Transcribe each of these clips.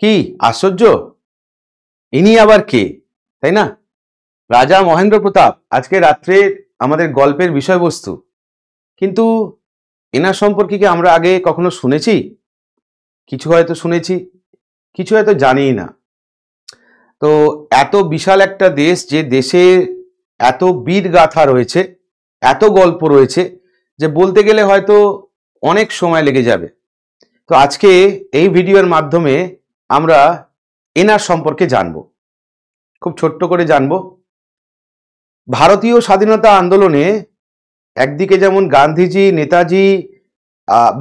কি আশ্চর্য, ইনি আবার কে, তাই না? রাজা মহেন্দ্র প্রতাপ আজকে রাত্রে আমাদের গল্পের বিষয়বস্তু। কিন্তু এনার সম্পর্কে কি আমরা আগে কখনো শুনেছি? কিছু হয়তো শুনেছি, কিছু হয়তো জানিই না। তো এত বিশাল একটা দেশ, যে দেশে এত বীর গাথা রয়েছে, এত গল্প রয়েছে, যে বলতে গেলে হয়তো অনেক সময় লেগে যাবে। তো আজকে এই ভিডিওর মাধ্যমে আমরা এনার সম্পর্কে জানবো, খুব ছোট্ট করে জানবো। ভারতীয় স্বাধীনতা আন্দোলনে একদিকে যেমন গান্ধীজি, নেতাজি,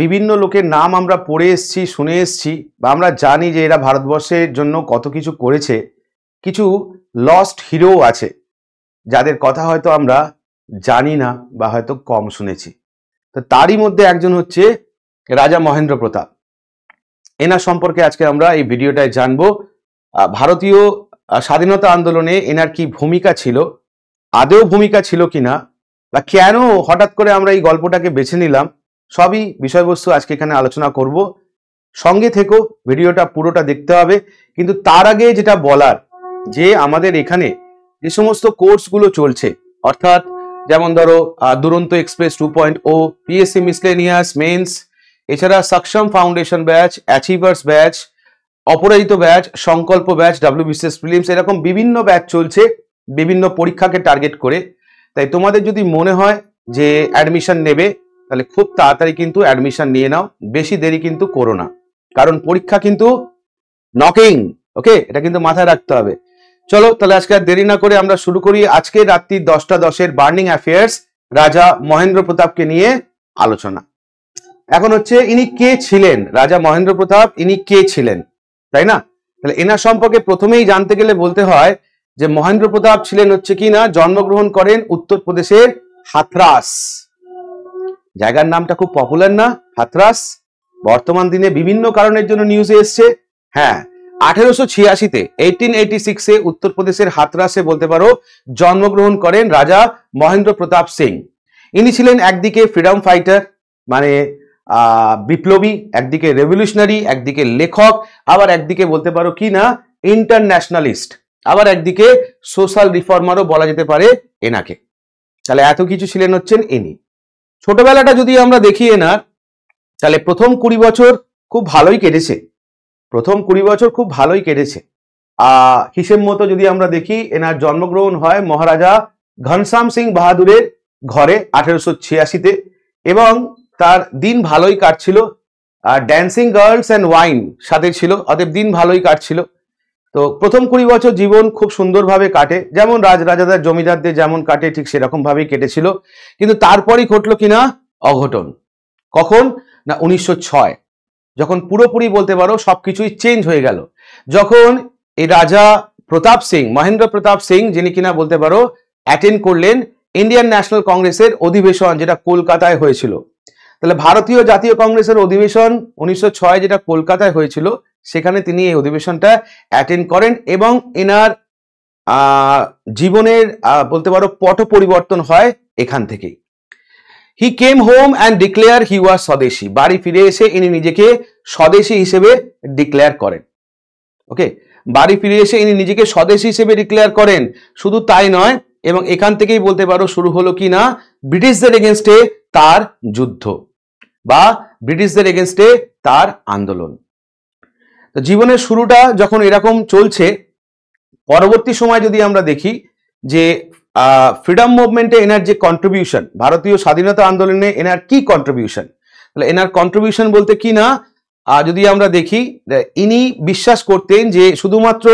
বিভিন্ন লোকের নাম আমরা পড়ে এসছি, শুনে এসছি, বা আমরা জানি যে এরা ভারতবর্ষের জন্য কত কিছু করেছে। কিছু লস্ট হিরো আছে যাদের কথা হয়তো আমরা জানি না বা হয়তো কম শুনেছি। তো তারই মধ্যে একজন হচ্ছে রাজা মহেন্দ্র প্রতাপ। এনার সম্পর্কে আজকে আমরা এই ভিডিওটায় জানবো। ভারতীয় স্বাধীনতা আন্দোলনে এনার কি ভূমিকা ছিল, আদৌ ভূমিকা ছিল কিনা, বা কেন হঠাৎ করে আমরা এই গল্পটাকে বেছে নিলাম, সবই বিষয়বস্তু আজকে এখানে আলোচনা করব। সঙ্গে থেকো, ভিডিওটা পুরোটা দেখতে হবে। কিন্তু তার আগে যেটা বলার, যে আমাদের এখানে যে সমস্ত কোর্সগুলো চলছে, অর্থাৎ যেমন ধরো দুরন্ত এক্সপ্রেস 2.0, পিএসসি মিসলেনিয়াস মেন্স, এছাড়া সক্ষম ফাউন্ডেশন ব্যাচ, অ্যাচিভার্স ব্যাচ, অপরাজিত ব্যাচ, সংকল্প ব্যাচ, WBCS প্রিলিমস, এরকম বিভিন্ন ব্যাচ চলছে বিভিন্ন পরীক্ষাকে টার্গেট করে। তাই তোমাদের যদি মনে হয় যে অ্যাডমিশন নেবে, তাহলে খুব তাড়াতাড়ি কিন্তু অ্যাডমিশন নিয়ে নাও, বেশি দেরি কিন্তু করো না, কারণ পরীক্ষা কিন্তু নকিং। ওকে, এটা কিন্তু মাথায় রাখতে হবে। চলো তাহলে আজকে আর দেরি না করে আমরা শুরু করি আজকে রাত্রি 10টা 10-এর বার্নিং অ্যাফেয়ার্স, রাজা মহেন্দ্র প্রতাপকে নিয়ে আলোচনা। এখন হচ্ছে ইনি কে ছিলেন, রাজা মহেন্দ্র প্রতাপ ইনি কে ছিলেন, তাই না? তাহলে এনার সম্পর্কে প্রথমেই জানতে গেলে বলতে হয় যে মহেন্দ্র প্রতাপ ছিলেন হচ্ছে কি না, জন্মগ্রহণ করেন উত্তরপ্রদেশের হাথরাস। জায়গার নামটা খুব পপুলার না, হাথরাস? বর্তমান দিনে বিভিন্ন কারণের জন্য নিউজে এসছে। হ্যাঁ, 1886-তে 1886-এ উত্তরপ্রদেশের হাথরাসে বলতে পারো জন্মগ্রহণ করেন রাজা মহেন্দ্র প্রতাপ সিং। ইনি ছিলেন একদিকে ফ্রিডম ফাইটার, মানে বিপ্লবী, একদিকে রেভলিউশনারি, একদিকে লেখক, আবার একদিকে বলতে পারো কি না ইন্টারন্যাশনালিস্ট, আবার একদিকে সোশ্যাল রিফর্মারও বলা যেতে পারে এনাকে। তাহলে এত কিছু ছিলেন হচ্ছেন ইনি। ছোটবেলাটা যদি আমরা দেখি এনার, তাহলে প্রথম 20 বছর খুব ভালোই কেটেছে, প্রথম 20 বছর খুব ভালোই কেটেছে। হিসেব মতো যদি আমরা দেখি, এনার জন্মগ্রহণ হয় মহারাজা ঘনশ্যাম সিং বাহাদুরের ঘরে 1886-তে, এবং তার দিন ভালোই কাটছিল। ড্যান্সিং গার্লস অ্যান্ড ওয়াইন সাথে ছিল, অতএব দিন ভালোই কাটছিল। তো প্রথম 20 বছর জীবন খুব সুন্দরভাবে কাটে, যেমন রাজাদের জমিদারদের যেমন কাটে ঠিক সেরকম ভাবেই কেটেছিল। কিন্তু তারপরই ঘটলো কিনা অঘটন। কখন না 1906, যখন পুরোপুরি বলতে পারো সবকিছুই চেঞ্জ হয়ে গেল। যখন এই রাজা প্রতাপ সিং, মহেন্দ্র প্রতাপ সিং, যিনি কিনা বলতে পারো অ্যাটেন্ড করলেন ইন্ডিয়ান ন্যাশনাল কংগ্রেসের অধিবেশন, যেটা কলকাতায় হয়েছিল। তাহলে ভারতীয় জাতীয় কংগ্রেসের অধিবেশন 1906 যেটা কলকাতায় হয়েছিল, সেখানে তিনি এই অধিবেশনটা অ্যাটেন্ড করেন, এবং এনার জীবনের বলতে পারো পট পরিবর্তন হয় এখান থেকেই। হি কেম হোম অ্যান্ড ডিক্লেয়ার হি ওয়াজ স্বদেশী। বাড়ি ফিরে এসে ইনি নিজেকে স্বদেশী হিসেবে ডিক্লেয়ার করেন। ওকে, বাড়ি ফিরে এসে ইনি নিজেকে স্বদেশী হিসেবে ডিক্লেয়ার করেন। শুধু তাই নয়, এবং এখান থেকেই বলতে পারো শুরু হলো কি না ব্রিটিশদের এগেনস্টে তার যুদ্ধ, বা ব্রিটিশদের এগেনস্টে তার আন্দোলন। তো জীবনের শুরুটা যখন এরকম চলছে, পরবর্তী সময় যদি আমরা দেখি যে ফ্রিডম মুভমেন্টে এনার যে কন্ট্রিবিউশন, ভারতীয় স্বাধীনতা আন্দোলনে এনার কি কন্ট্রিবিউশন, তাহলে এনার কন্ট্রিবিউশন বলতে কি না, যদি আমরা দেখি, ইনি বিশ্বাস করতেন যে শুধুমাত্র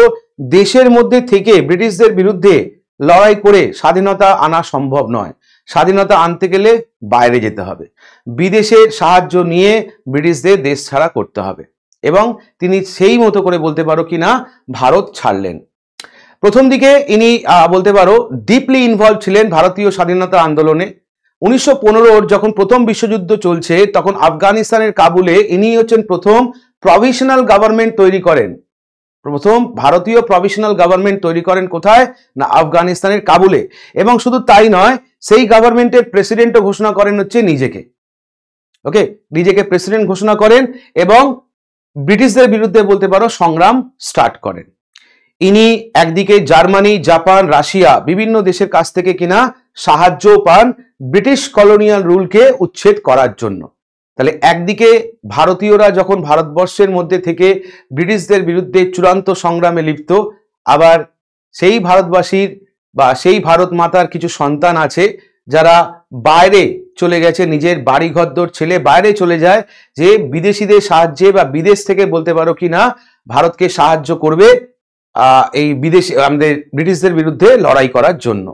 দেশের মধ্যে থেকে ব্রিটিশদের বিরুদ্ধে লড়াই করে স্বাধীনতা আনা সম্ভব নয়। স্বাধীনতা আনতে গেলে বাইরে যেতে হবে, বিদেশের সাহায্য নিয়ে ব্রিটিশদের দেশ ছাড়া করতে হবে, এবং তিনি সেই মতো করে বলতে পারো কিনা ভারত ছাড়লেন। প্রথম দিকে ইনি বলতে পারো ডিপলি ইনভলভ ছিলেন ভারতীয় স্বাধীনতা আন্দোলনে। 1915 যখন প্রথম বিশ্বযুদ্ধ চলছে, তখন আফগানিস্তানের কাবুলে ইনি হচ্ছেন প্রথম প্রভিশনাল গভর্নমেন্ট তৈরি করেন। প্রথম ভারতীয় প্রভিশনাল গভর্নমেন্ট তৈরি করেন কোথায় না আফগানিস্তানের কাবুলে। এবং শুধু তাই নয়, সেই গভর্নমেন্টের প্রেসিডেন্টও ঘোষণা করেন হচ্ছে নিজেকে। ওকে, নিজেকে প্রেসিডেন্ট ঘোষণা করেন, এবং ব্রিটিশদের বিরুদ্ধে বলতে পারো সংগ্রাম স্টার্ট করেন। ইনি একদিকে জার্মানি, জাপান, রাশিয়া বিভিন্ন দেশের কাছ থেকে কিনা সাহায্য পান ব্রিটিশ কলোনিয়াল রুলকে উচ্ছেদ করার জন্য। তাহলে একদিকে ভারতীয়রা যখন ভারতবর্ষের মধ্যে থেকে ব্রিটিশদের বিরুদ্ধে চূড়ান্ত সংগ্রামে লিপ্ত, আবার সেই ভারতবাসীর বা সেই ভারত মাতার কিছু সন্তান আছে যারা বাইরে চলে গেছে, নিজের বাড়িঘরদোর ছেলে বাইরে চলে যায় যে বিদেশিদের সাহায্যে বা বিদেশ থেকে বলতে পারো কিনা ভারতকে সাহায্য করবে এই বিদেশি আমাদের ব্রিটিশদের বিরুদ্ধে লড়াই করার জন্য।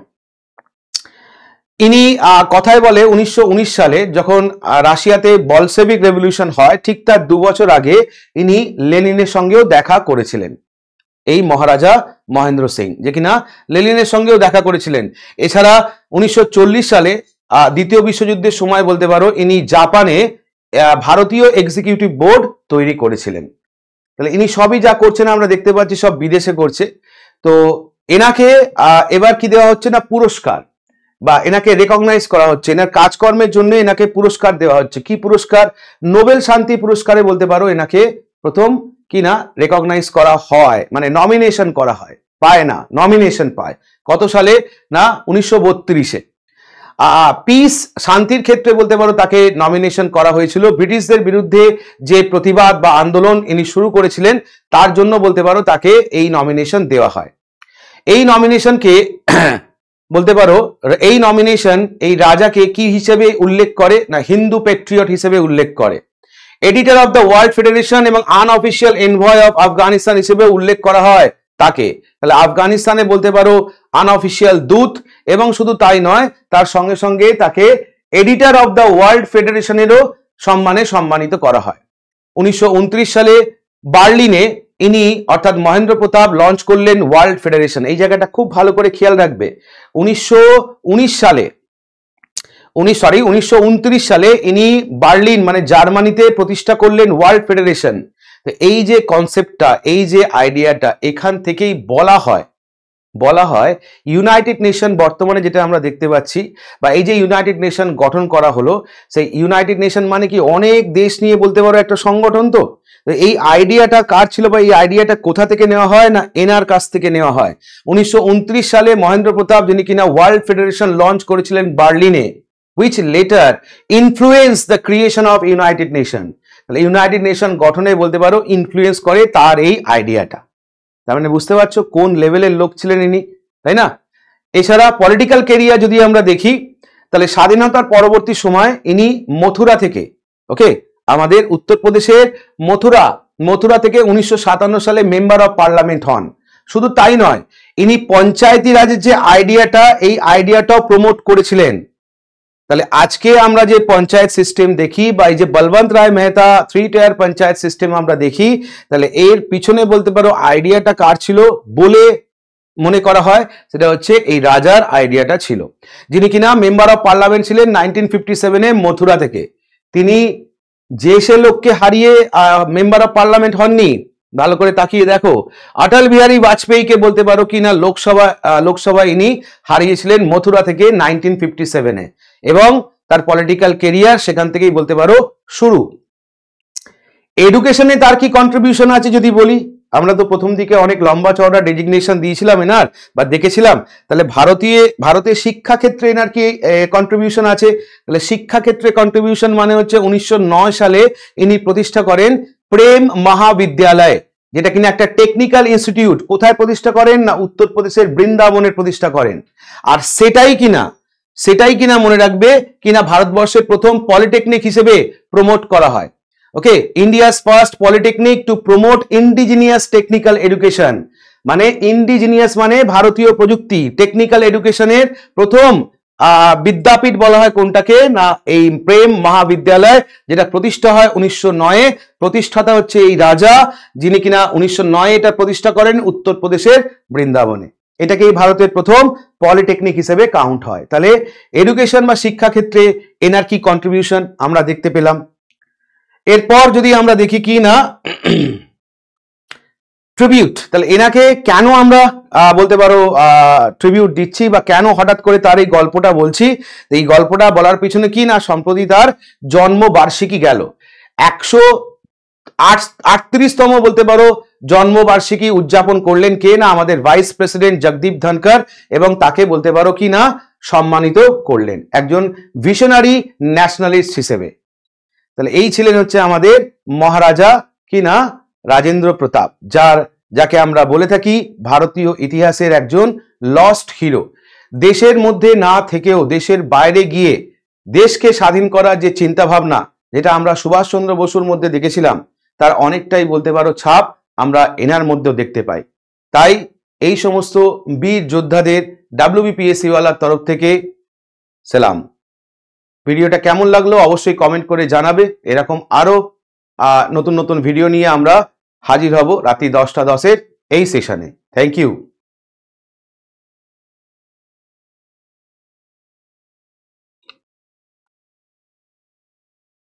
ইনি কথায় বলে 1919 সালে যখন রাশিয়াতে বলশেভিক রেভলিউশন হয় ঠিক তার 2 বছর আগে ইনি লেনিনের সঙ্গেও দেখা করেছিলেন, এই মহারাজা মহেন্দ্র সিং, যে কিনা লেনিনের সঙ্গেও দেখা করেছিলেন। এছাড়া 1940 সালে দ্বিতীয় বিশ্বযুদ্ধের সময় বলতে পারো ইনি জাপানে ভারতীয় এক্সিকিউটিভ বোর্ড তৈরি করেছিলেন। তাহলে ইনি সবই যা করছেন আমরা দেখতে পাচ্ছি সব বিদেশে করছে। তো এনাকে এবার কি দেওয়া হচ্ছে না পুরস্কার, বা এনাকে রেকগনাইজ করা হচ্ছে, এনার কাজকর্মের জন্য এনাকে পুরস্কার দেওয়া হচ্ছে। কি পুরস্কার? নোবেল শান্তি পুরস্কারে বলতে পারো এনাকে প্রথম কিনা রেকগনাইজ করা হয়, মানে নমিনেশন করা হয়, পায় না, নমিনেশন পায়। কত সালে? না 1932-এ। পিস শান্তির ক্ষেত্রে বলতে পারো তাকে নমিনেশন করা হয়েছিল। ব্রিটিশদের বিরুদ্ধে যে প্রতিবাদ বা আন্দোলন ইনি শুরু করেছিলেন তার জন্য বলতে পারো তাকে এই নমিনেশন দেওয়া হয়। এই নমিনেশনকে বলতে পারো এই নমিনেশন এই রাজাকে কি হিসেবে উল্লেখ করে না হিন্দু প্যাট্রিয়ট হিসেবে উল্লেখ করে, editor of the world federation এবং আনঅফিসিয়াল এনভয় অফ আফগানিস্তান হিসেবে উল্লেখ করা হয় তাকে। তাহলে আফগানিস্তানে বলতে পারো আনঅফিসিয়াল দূত, এবং শুধু তাই নয় তার সঙ্গে সঙ্গে তাকে এডিটর অফ দ্য ওয়ার্ল্ড ফেডারেশনেরও সম্মানে সম্মানিত করা হয়। 1929 সালে বার্লিনে ইনি অর্থাৎ মহেন্দ্র প্রতাপ লঞ্চ করলেন ওয়ার্ল্ড ফেডারেশন। এই জায়গাটা খুব ভালো করে খেয়াল রাখবে। 1929 সালে ইনি বার্লিন মানে জার্মানিতে প্রতিষ্ঠা করলেন ওয়ার্ল্ড ফেডারেশন। তো এই যে কনসেপ্টটা, এই যে আইডিয়াটা, এখান থেকেই বলা হয় ইউনাইটেড নেশন বর্তমানে যেটা আমরা দেখতে পাচ্ছি, বা এই যে ইউনাইটেড নেশন গঠন করা হলো, সেই ইউনাইটেড নেশন মানে কি অনেক দেশ নিয়ে বলতে পারো একটা সংগঠন। তো এই আইডিয়াটা কার ছিল বা এই আইডিয়াটা কোথা থেকে নেওয়া হয় না এনার কাছ থেকে নেওয়া হয়। 1929 সালে মহেন্দ্র প্রতাপ যিনি কিনা ওয়ার্ল্ড ফেডারেশন লঞ্চ করেছিলেন বার্লিনে, which later influenced the creation of United Nation। তাহলে ইউনাইটেড নেশন গঠনে বলতে পারো ইনফ্লুয়েন্স করে তার এই আইডিয়াটা। তার মানে বুঝতে পারছো কোন লেভেলের লোক ছিলেন ইনি, তাই না? এছাড়া পলিটিক্যাল ক্যারিয়ার যদি আমরা দেখি তাহলে স্বাধীনতার পরবর্তী সময় ইনি মথুরা থেকে, ওকে, আমাদের উত্তরপ্রদেশের মথুরা থেকে 1957 সালে মেম্বার অফ পার্লামেন্ট হন। শুধু তাই নয়, ইনি পঞ্চায়েতি রাজের যে আইডিয়াটা, এই আইডিয়াটাও প্রমোট করেছিলেন। তাহলে আজকে আমরা যে পঞ্চায়েত সিস্টেম দেখি বা এই যে বলবন্ত রায় মেহতা 3 টায়ার পঞ্চায়েত সিস্টেম আমরা দেখি, তাহলে এর পিছনে বলতে পারো আইডিয়াটা কার ছিল বলে মনে করা হয়, সেটা হচ্ছে এই রাজার আইডিয়াটা ছিল, যিনি কিনা মেম্বার অফ পার্লামেন্ট ছিলেন 1957-এ মথুরা থেকে। তিনি যে সে লোককে হারিয়ে মেম্বার অফ পার্লামেন্ট হননি, ভালো করে তাকিয়ে দেখো, অটল বিহারী বাজপেয়ীকে বলতে পারো কিনা লোকসভায় ইনি হারিয়েছিলেন মথুরা থেকে 1957-এ, এবং তার পলিটিক্যাল কেরিয়ার সেখান থেকেই বলতে পারো শুরু। এডুকেশনে তার কি কন্ট্রিবিউশন আছে যদি বলি, আমরা তো প্রথম দিকে অনেক লম্বা চওড়া ডেজিগনেশন দিয়েছিলাম এনার বা দেখেছিলাম। তাহলে ভারতের শিক্ষা ক্ষেত্রে এনার কি কন্ট্রিবিউশন আছে? তাহলে শিক্ষা ক্ষেত্রে কন্ট্রিবিউশন মানে হচ্ছে 1909 সালে ইনি প্রতিষ্ঠা করেন প্রেম মহাবিদ্যালয়, যেটা কিনা একটা টেকনিক্যাল ইনস্টিটিউট। কোথায় প্রতিষ্ঠা করেন না উত্তরপ্রদেশের বৃন্দাবনের প্রতিষ্ঠা করেন। আর সেটাই কিনা মনে রাখবে কিনা ভারতবর্ষের প্রথম পলিটেকনিক হিসেবে প্রমোট করা হয়। Okay, India's first polytechnic to promote indigenous technical education, মানে ইন্ডিজিনিয়াস মানে ভারতীয় প্রযুক্তি, টেকনিক্যাল এডুকেশনের প্রথম বিদ্যাপীঠ বলা হয় কোনটাকে না এই প্রেম মহাবিদ্যালয়, যেটা প্রতিষ্ঠা হয় 1909-এ। প্রতিষ্ঠাতা হচ্ছে এই রাজা, যিনি কিনা 1909-এ এটা প্রতিষ্ঠা করেন উত্তরপ্রদেশের বৃন্দাবনে। এটাকেই ভারতের প্রথম পলিটেকনিক হিসেবে কাউন্ট হয়। তাহলে এডুকেশন বা শিক্ষা ক্ষেত্রে এনার কি কন্ট্রিবিউশন আমরা দেখতে পেলাম। এরপর যদি আমরা দেখি কি না ট্রিবিউট, তাহলে এনাকে কেন আমরা বলতে পারো ট্রিবিউট দিচ্ছি বা কেন হঠাৎ করে তার এই গল্পটা বলছি। এই গল্পটা বলার পিছনে কি না সম্প্রতি তার জন্ম বার্ষিকী গেল, 38তম বলতে পারো জন্মবার্ষিকী উদযাপন করলেন কে না আমাদের ভাইস প্রেসিডেন্ট জগদীপ ধনখড়, এবং তাকে বলতে পারো কি না সম্মানিত করলেন একজন ভিশনারি ন্যাশনালিস্ট হিসেবে। তাহলে এই ছিলেন হচ্ছে আমাদের মহারাজা কি না রাজেন্দ্র প্রতাপ, যাকে আমরা বলে থাকি ভারতীয় ইতিহাসের একজন লস্ট হিরো। দেশের মধ্যে না থেকেও দেশের বাইরে গিয়ে দেশকে স্বাধীন করার যে চিন্তা ভাবনা, যেটা আমরা সুভাষচন্দ্র বসুর মধ্যে দেখেছিলাম, তার অনেকটাই বলতে পারো ছাপ আমরা এনার মধ্যেও দেখতে পাই। তাই এই সমস্ত বীর যোদ্ধাদের WBPSC ওয়ালার তরফ থেকে সালাম। ভিডিওটা কেমন লাগলো অবশ্যই কমেন্ট করে জানাবে। এরকম আরো নতুন নতুন ভিডিও নিয়ে আমরা হাজির হব রাত্রি 10টা 10-এর এই সেশনে। Thank you.